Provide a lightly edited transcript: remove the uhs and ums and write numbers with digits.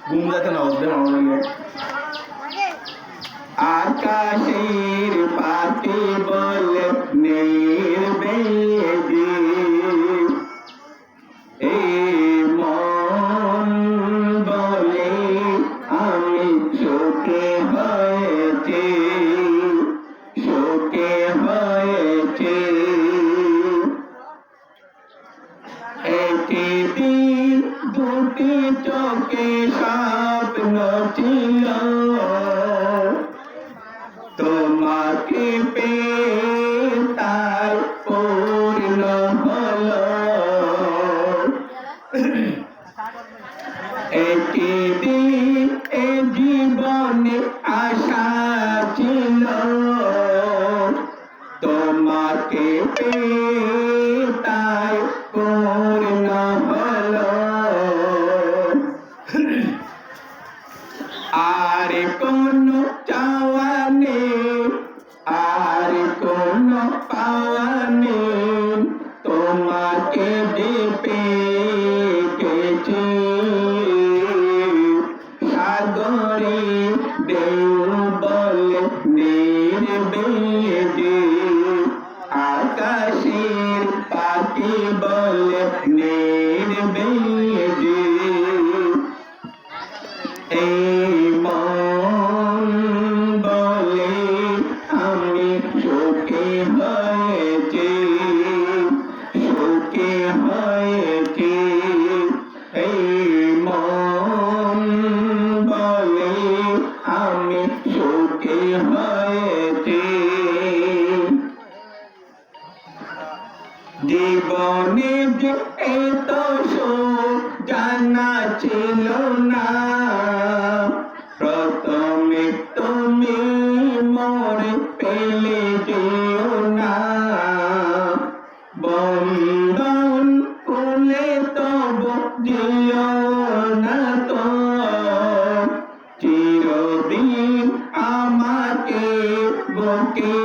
ঘুম যাতে না বুঝলে ভালো লাগে। আকাশের পাখি বলে নির্বেদি এই মন বলে আমি সুখে হয়েছি, সুখে হয়েছি। একটি দিন দুটি চোখে স্বপ্ন ছিল, তোমাকে পেয়ে তাই পূর্ণ হলো। একটি দিন এ জীবনে আশা ছিল, তোমাকে পেয়ে তাই পূর্ণ হলো। আর কোনো চাওয়া নেই, আর কোনো পাওয়া নেই, তোমাকে যে পেয়েছি। সাগরে ঢেউ বলে নির্বেদি, আকাশের পাখি বলে নির্বেদি। এই মন বলে আমি সুখী হয়েছি, সুখী হয়েছি। এই মন বলে আমি সুখী হয়েছি। জীবনে যে এত সুখ জানা ছিল না, প্রথমে তুমি মরে পেলে যেও না। বন্ধন খুলে তব যেও না তো, চিরদিন আমাকে বুকে